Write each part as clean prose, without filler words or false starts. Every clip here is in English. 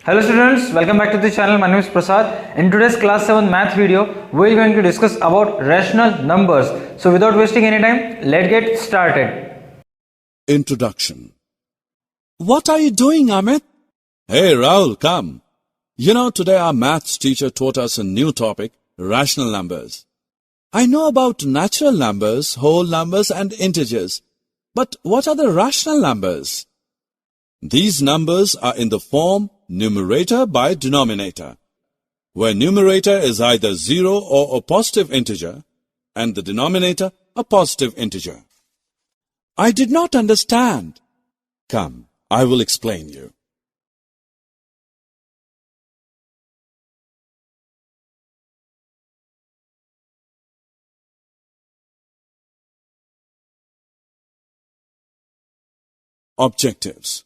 Hello students, welcome back to the channel. My name is Prasad. In today's class 7 math video, we are going to discuss about rational numbers. So without wasting any time, let's get started. Introduction. What are you doing, Amit? Hey, Rahul, come. Today our maths teacher taught us a new topic, rational numbers. I know about natural numbers, whole numbers and integers. But what are the rational numbers? These numbers are in the form numerator by denominator, where numerator is either 0 or a positive integer, and the denominator a positive integer. I did not understand. Come, I will explain you. Objectives.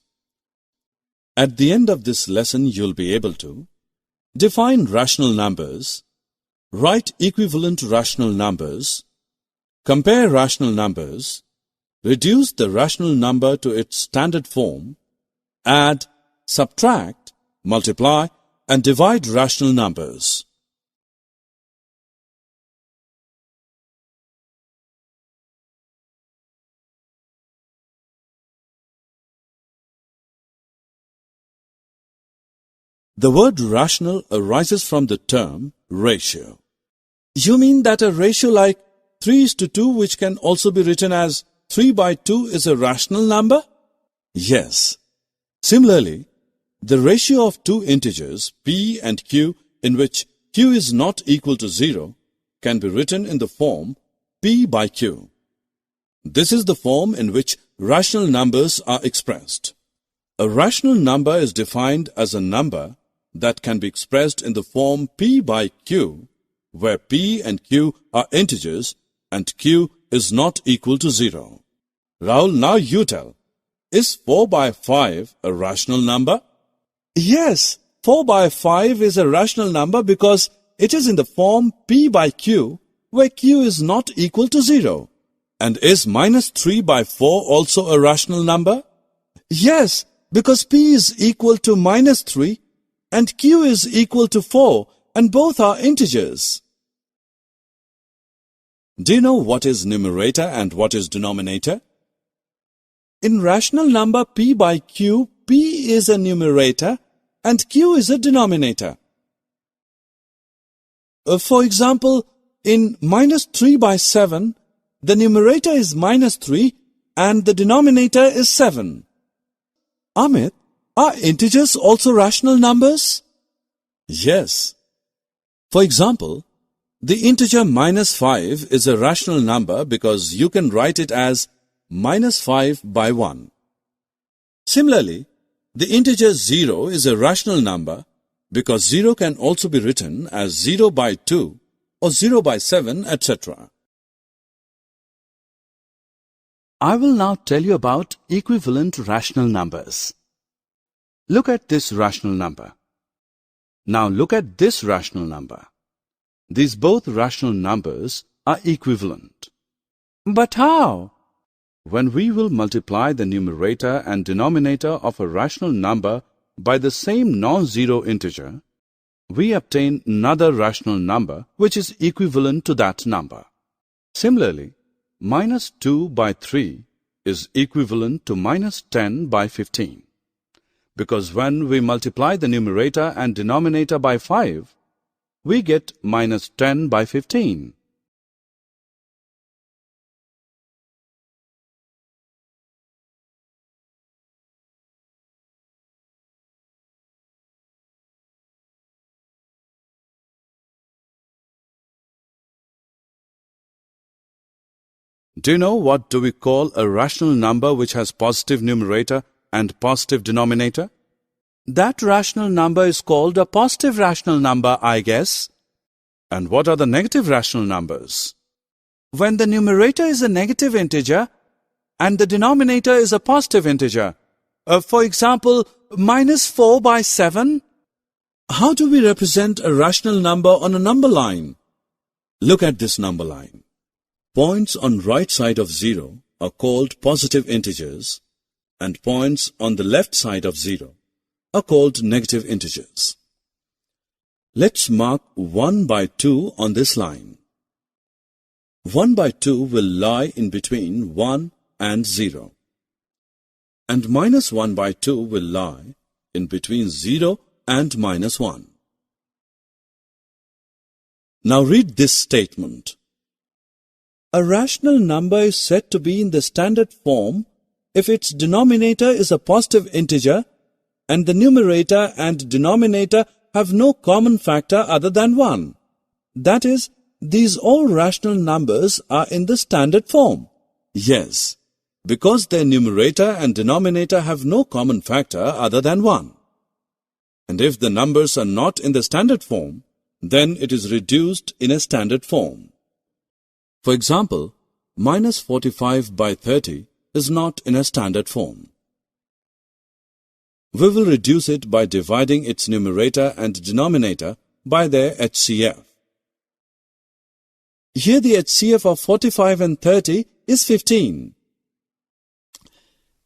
At the end of this lesson, you'll be able to define rational numbers, write equivalent rational numbers, compare rational numbers, reduce the rational number to its standard form, add, subtract, multiply, and divide rational numbers. The word rational arises from the term ratio. You mean that a ratio like 3:2, which can also be written as 3/2, is a rational number? Yes. Similarly, the ratio of two integers, p and q, in which q is not equal to 0, can be written in the form p/q. This is the form in which rational numbers are expressed. A rational number is defined as a number that can be expressed in the form p/q, where p and q are integers and q is not equal to 0. Rahul, now you tell. Is 4/5 a rational number? Yes, 4/5 is a rational number because it is in the form p/q, where q is not equal to 0. And is -3/4 also a rational number? Yes, because p is equal to -3 and q is equal to 4, and both are integers. Do you know what is numerator and what is denominator? In rational number p/q, p is a numerator and q is a denominator. For example, in -3/7, the numerator is -3 and the denominator is 7. Amit, are integers also rational numbers? Yes. For example, the integer -5 is a rational number because you can write it as -5/1. Similarly, the integer 0 is a rational number because 0 can also be written as 0/2 or 0/7, etc. I will now tell you about equivalent rational numbers. Look at this rational number. Now look at this rational number. These both rational numbers are equivalent. But how? When we will multiply the numerator and denominator of a rational number by the same non-zero integer, we obtain another rational number which is equivalent to that number. Similarly, -2/3 is equivalent to -10/15. Because when we multiply the numerator and denominator by 5, we get -10/15. Do you know what do we call a rational number which has positive numerator and positive denominator? That rational number is called a positive rational number, I guess. And what are the negative rational numbers? When the numerator is a negative integer and the denominator is a positive integer. For example, -4/7. How do we represent a rational number on a number line? Look at this number line. Points on right side of 0 are called positive integers and points on the left side of 0 are called negative integers. Let's mark 1 by 2 on this line. 1 by 2 will lie in between 1 and 0. And minus 1 by 2 will lie in between 0 and minus 1. Now read this statement. A rational number is said to be in the standard form if its denominator is a positive integer and the numerator and denominator have no common factor other than 1. That is, these all rational numbers are in the standard form. Yes, because their numerator and denominator have no common factor other than 1. And if the numbers are not in the standard form, then it is reduced in a standard form. For example, minus 45 by 30 is not in a standard form. We will reduce it by dividing its numerator and denominator by their HCF. Here the HCF of 45 and 30 is 15.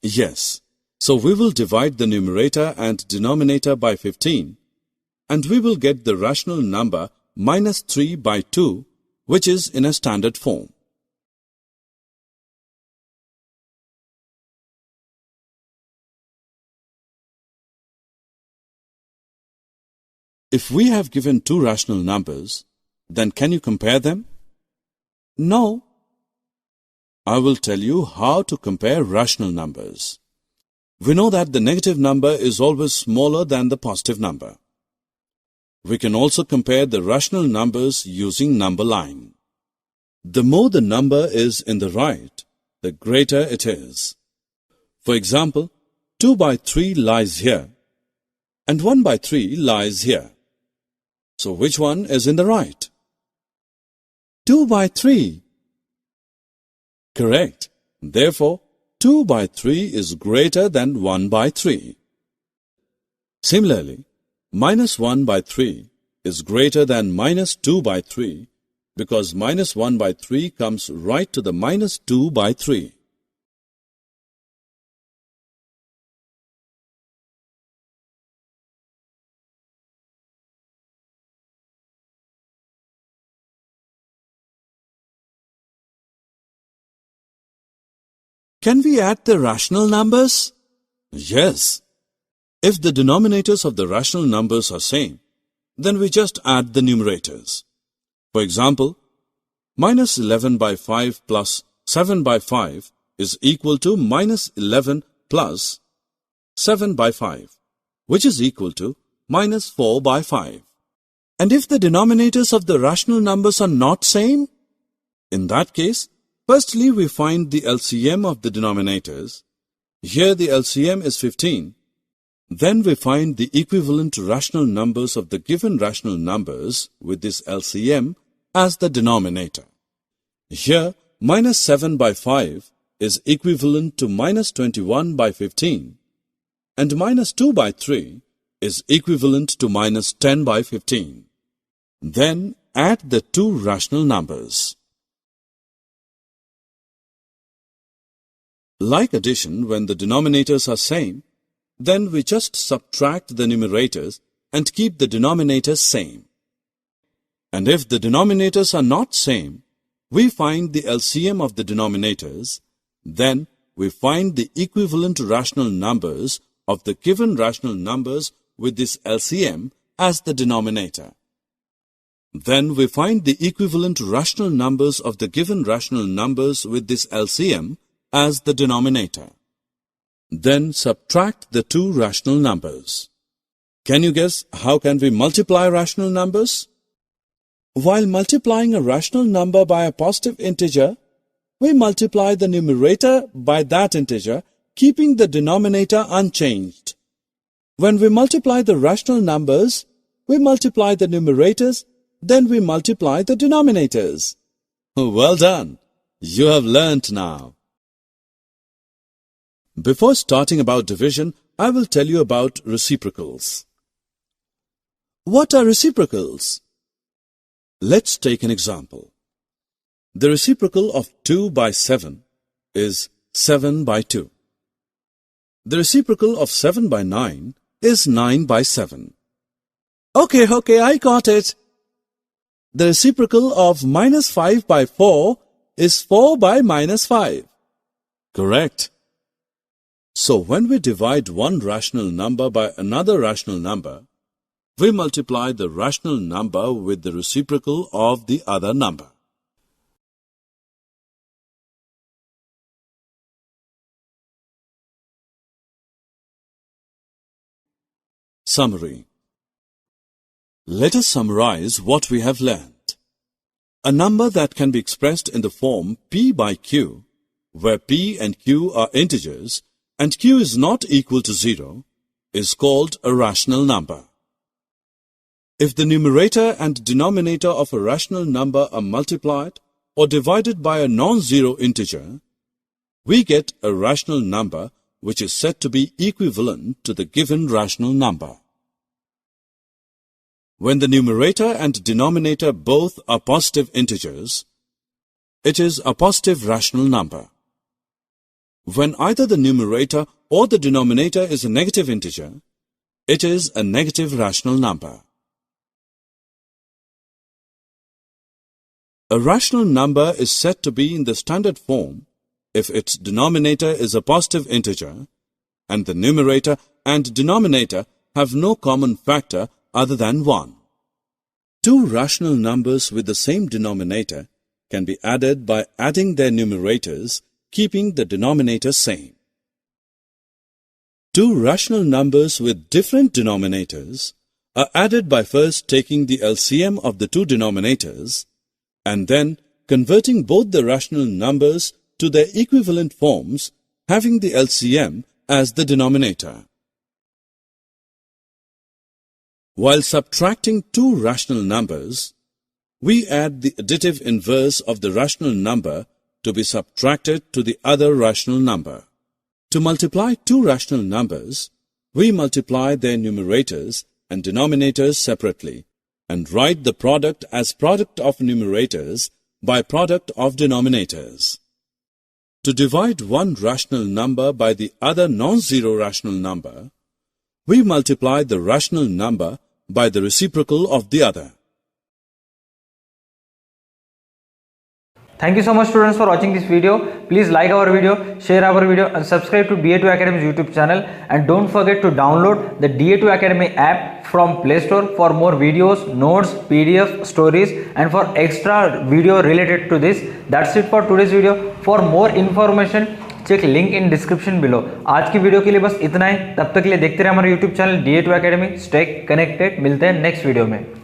Yes, so we will divide the numerator and denominator by 15, and we will get the rational number minus 3 by 2, which is in a standard form. If we have given two rational numbers, then can you compare them? No. I will tell you how to compare rational numbers. We know that the negative number is always smaller than the positive number. We can also compare the rational numbers using number line. The more the number is in the right, the greater it is. For example, 2 by 3 lies here, and 1 by 3 lies here. So which one is in the right? 2 by 3. Correct. Therefore, 2 by 3 is greater than 1 by 3. Similarly, minus 1 by 3 is greater than minus 2 by 3 because minus 1 by 3 comes right to the minus 2 by 3. Can we add the rational numbers? Yes. If the denominators of the rational numbers are same, then we just add the numerators. For example, minus 11 by 5 plus 7 by 5 is equal to minus 11 plus 7 by 5, which is equal to minus 4 by 5. And if the denominators of the rational numbers are not same, in that case, firstly, we find the LCM of the denominators. Here the LCM is 15. Then we find the equivalent rational numbers of the given rational numbers with this LCM as the denominator. Here, minus 7 by 5 is equivalent to minus 21 by 15, and minus 2 by 3 is equivalent to minus 10 by 15. Then add the two rational numbers. Like addition, when the denominators are same, then we just subtract the numerators and keep the denominators same. And if the denominators are not same, we find the LCM of the denominators, then we find the equivalent rational numbers of the given rational numbers with this LCM as the denominator. Then we find the equivalent rational numbers of the given rational numbers with this LCM as the denominator. Then subtract the two rational numbers. Can you guess how can we multiply rational numbers? While multiplying a rational number by a positive integer, we multiply the numerator by that integer, keeping the denominator unchanged. When we multiply the rational numbers, we multiply the numerators, then we multiply the denominators. Well done! You have learnt now. Before starting about division, I will tell you about reciprocals. What are reciprocals? Let's take an example. The reciprocal of 2 by 7 is 7 by 2. The reciprocal of 7 by 9 is 9 by 7. Okay, I got it. The reciprocal of minus 5 by 4 is 4 by minus 5. Correct. So when we divide one rational number by another rational number, we multiply the rational number with the reciprocal of the other number. Summary. Let us summarize what we have learned. A number that can be expressed in the form p by q, where p and q are integers and q is not equal to 0, is called a rational number. If the numerator and denominator of a rational number are multiplied or divided by a non-zero integer, we get a rational number which is said to be equivalent to the given rational number. When the numerator and denominator both are positive integers, it is a positive rational number. When either the numerator or the denominator is a negative integer, it is a negative rational number. A rational number is said to be in the standard form if its denominator is a positive integer and the numerator and denominator have no common factor other than 1. Two rational numbers with the same denominator can be added by adding their numerators, keeping the denominator same. Two rational numbers with different denominators are added by first taking the LCM of the two denominators and then converting both the rational numbers to their equivalent forms, having the LCM as the denominator. While subtracting two rational numbers, we add the additive inverse of the rational number to be subtracted to the other rational number. To multiply two rational numbers, we multiply their numerators and denominators separately and write the product as product of numerators by product of denominators. To divide one rational number by the other non-zero rational number, we multiply the rational number by the reciprocal of the other. Thank you so much students for watching this video. Please like our video, share our video and subscribe to da2 Academy's YouTube channel, and don't forget to download the da2 Academy app from Play Store for more videos, notes, PDF, stories and for extra video related to this. That's it for today's video. For more information, check link in description below. आज की video के लिए बस इतना ही. तब तक के लिए देखते रहे हमारे YouTube channel da2 Academy. Stay connected. मिलते हैं नेक्स्ट वीडियो में.